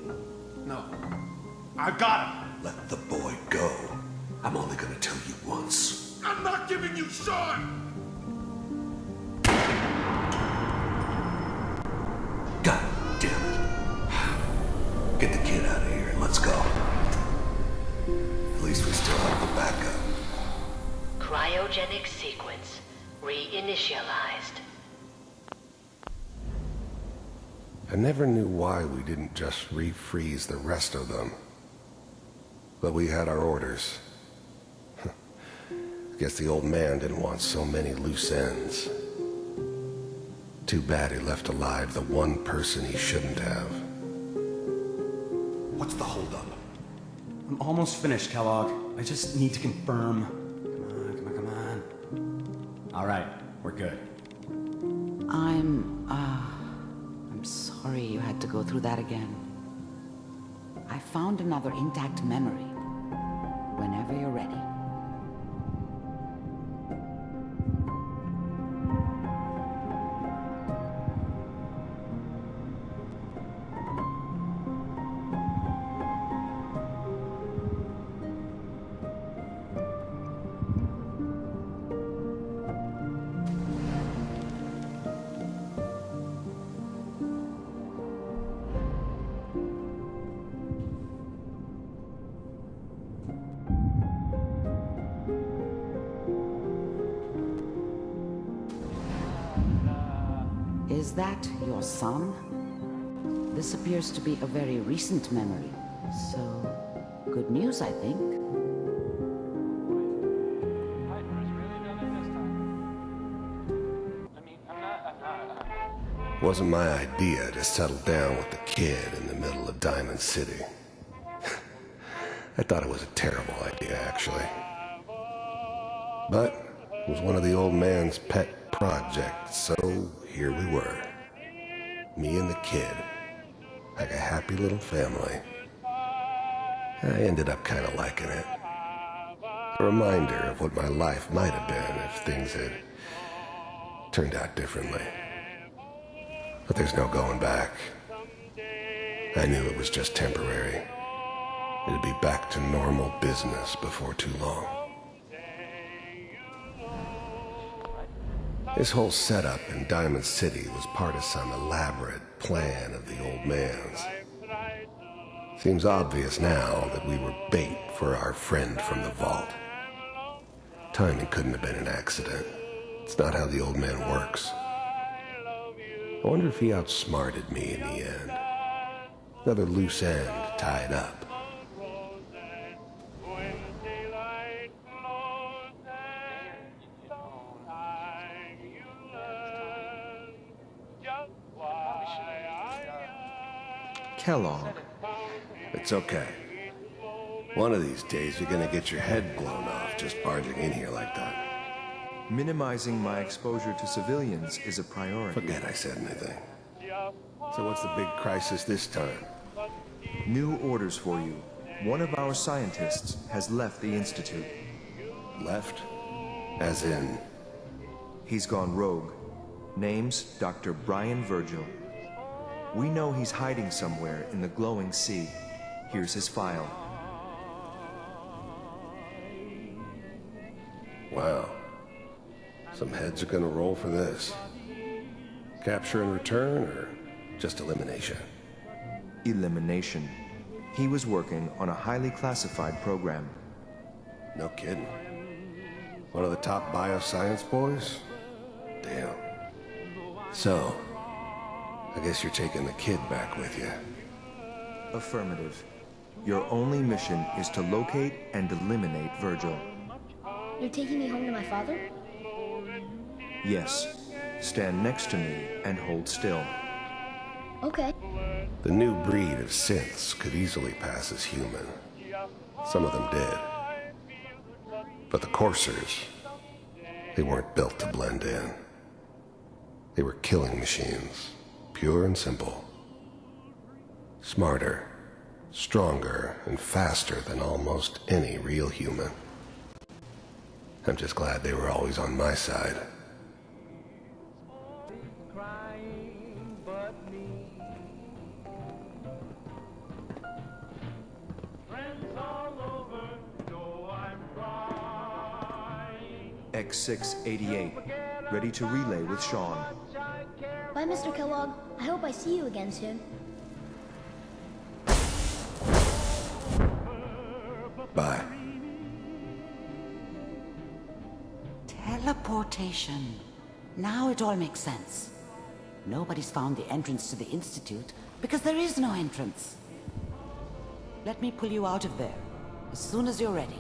Speaker 19: No. I got him! Let the boy go. I'm only gonna tell you once. I'm not giving you Shaun! God damn it. Get the kid out of here and let's go. At least we still have the backup.
Speaker 22: Cryogenic sequence reinitialized.
Speaker 14: I never knew why we didn't just refreeze the rest of them. But we had our orders. Guess the old man didn't want so many loose ends. Too bad he left alive the one person he shouldn't have.
Speaker 23: What's the holdup? I'm almost finished, Kellogg. I just need to confirm. Come on. All right, we're good.
Speaker 12: I'm sorry you had to go through that again. I found another intact memory. Whenever you're ready. Is that your son? This appears to be a very recent memory, so good news, I think.
Speaker 14: Wasn't my idea to settle down with the kid in the middle of Diamond City. I thought it was a terrible idea, actually. But it was one of the old man's pet projects, so here we were. Me and the kid. Like a happy little family. I ended up kind of liking it. A reminder of what my life might have been if things had turned out differently. But there's no going back. I knew it was just temporary. It'd be back to normal business before too long. This whole setup in Diamond City was part of some elaborate plan of the old man's. Seems obvious now that we were bait for our friend from the vault. Timing couldn't have been an accident. It's not how the old man works. I wonder if he outsmarted me in the end. Another loose end tied up.
Speaker 4: Kellogg.
Speaker 14: It's okay. One of these days you're gonna get your head blown off just barging in here like that.
Speaker 4: Minimizing my exposure to civilians is a priority.
Speaker 14: Forget I said anything. So what's the big crisis this time?
Speaker 4: New orders for you. One of our scientists has left the Institute.
Speaker 14: Left? As in?
Speaker 4: He's gone rogue. Name's Dr. Brian Virgil. We know he's hiding somewhere in the glowing sea. Here's his file.
Speaker 14: Wow. Some heads are gonna roll for this. Capture and return, or just elimination?
Speaker 4: Elimination. He was working on a highly classified program.
Speaker 14: No kidding. One of the top bioscience boys? Damn. So, I guess you're taking the kid back with you.
Speaker 4: Affirmative. Your only mission is to locate and eliminate Virgil.
Speaker 7: You're taking me home to my father?
Speaker 4: Yes. Stand next to me and hold still.
Speaker 7: Okay.
Speaker 14: The new breed of synths could easily pass as human. Some of them did. But the coursers, they weren't built to blend in. They were killing machines, pure and simple. Smarter, stronger, and faster than almost any real human. I'm just glad they were always on my side.
Speaker 4: X688, ready to relay with Shaun.
Speaker 7: Bye, Mr. Kellogg. I hope I see you again soon.
Speaker 14: Bye.
Speaker 12: Teleportation. Now it all makes sense. Nobody's found the entrance to the Institute because there is no entrance. Let me pull you out of there as soon as you're ready.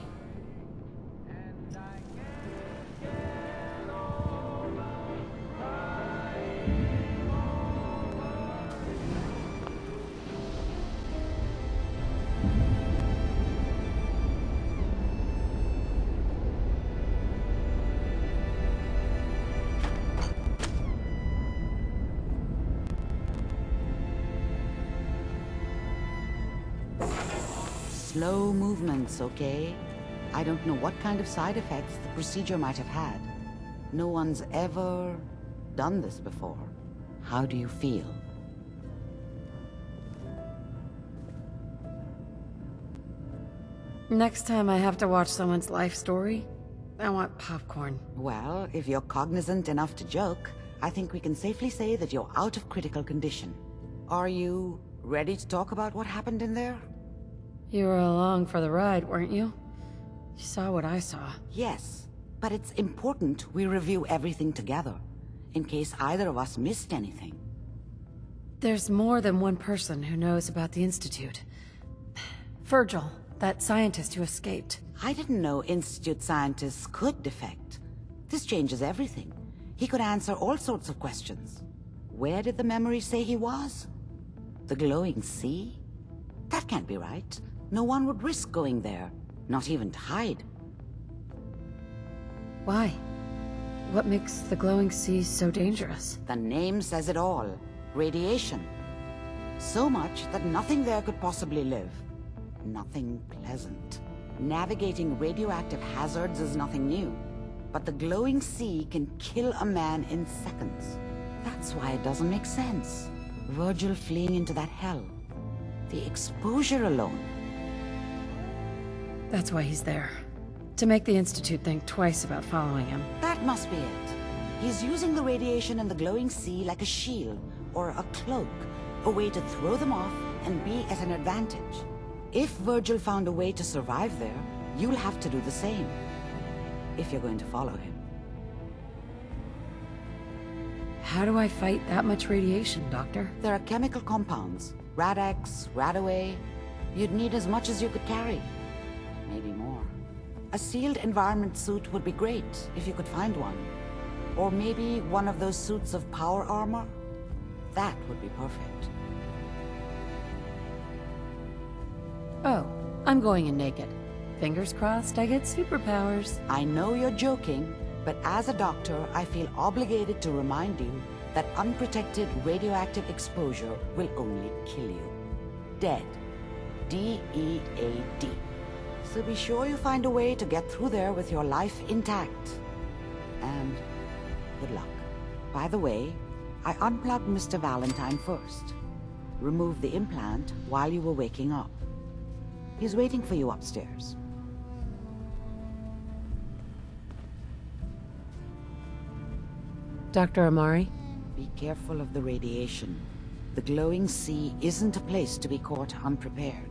Speaker 12: Slow movements, okay? I don't know what kind of side effects the procedure might have had. No one's ever done this before. How do you feel?
Speaker 3: Next time I have to watch someone's life story, I want popcorn.
Speaker 12: Well, if you're cognizant enough to joke, I think we can safely say that you're out of critical condition. Are you ready to talk about what happened in there?
Speaker 3: You were along for the ride, weren't you? You saw what I saw.
Speaker 12: Yes, but it's important we review everything together, in case either of us missed anything.
Speaker 3: There's more than one person who knows about the Institute. Virgil, that scientist who escaped.
Speaker 12: I didn't know Institute scientists could defect. This changes everything. He could answer all sorts of questions. Where did the memory say he was? The glowing sea? That can't be right. No one would risk going there, not even to hide.
Speaker 3: Why? What makes the glowing sea so dangerous?
Speaker 12: The name says it all. Radiation. So much that nothing there could possibly live. Nothing pleasant. Navigating radioactive hazards is nothing new. But the glowing sea can kill a man in seconds. That's why it doesn't make sense. Virgil fleeing into that hell. The exposure alone.
Speaker 3: That's why he's there. To make the Institute think twice about following him.
Speaker 12: That must be it. He's using the radiation in the glowing sea like a shield, or a cloak, a way to throw them off and be at an advantage. If Virgil found a way to survive there, you'll have to do the same. If you're going to follow him.
Speaker 3: How do I fight that much radiation, Doctor?
Speaker 12: There are chemical compounds. Rad-X, Radaway. You'd need as much as you could carry. Maybe more. A sealed environment suit would be great, if you could find one. Or maybe one of those suits of power armor? That would be perfect.
Speaker 3: I'm going in naked. Fingers crossed I get superpowers.
Speaker 12: I know you're joking, but as a doctor, I feel obligated to remind you that unprotected radioactive exposure will only kill you. Dead. D-E-A-D. So be sure you find a way to get through there with your life intact. And good luck. By the way, I unplugged Mr. Valentine first. Removed the implant while you were waking up. He's waiting for you upstairs.
Speaker 3: Dr. Amari?
Speaker 12: Be careful of the radiation. The glowing sea isn't a place to be caught unprepared.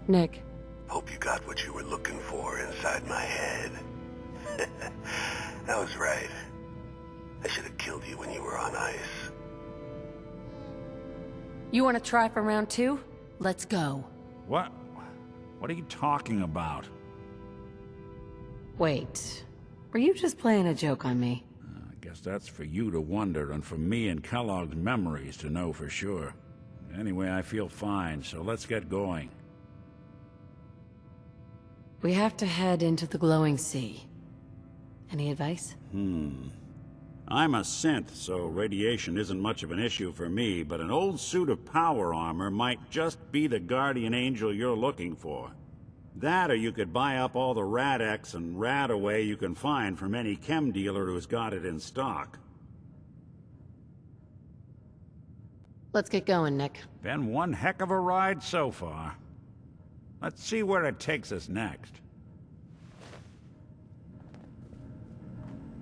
Speaker 3: Nick.
Speaker 14: Hope you got what you were looking for inside my head. I was right. I should have killed you when you were on ice.
Speaker 3: You want to try for round 2? Let's go.
Speaker 2: What? What are you talking about?
Speaker 3: Wait. Were you just playing a joke on me?
Speaker 2: I guess that's for you to wonder, and for me and Kellogg's memories to know for sure. Anyway, I feel fine, so let's get going.
Speaker 3: We have to head into the glowing sea. Any advice?
Speaker 2: I'm a synth, so radiation isn't much of an issue for me, but an old suit of power armor might just be the guardian angel you're looking for. That, or you could buy up all the Rad-X and Rad-Away you can find from any chem dealer who's got it in stock.
Speaker 3: Let's get going, Nick.
Speaker 2: Been one heck of a ride so far. Let's see where it takes us next.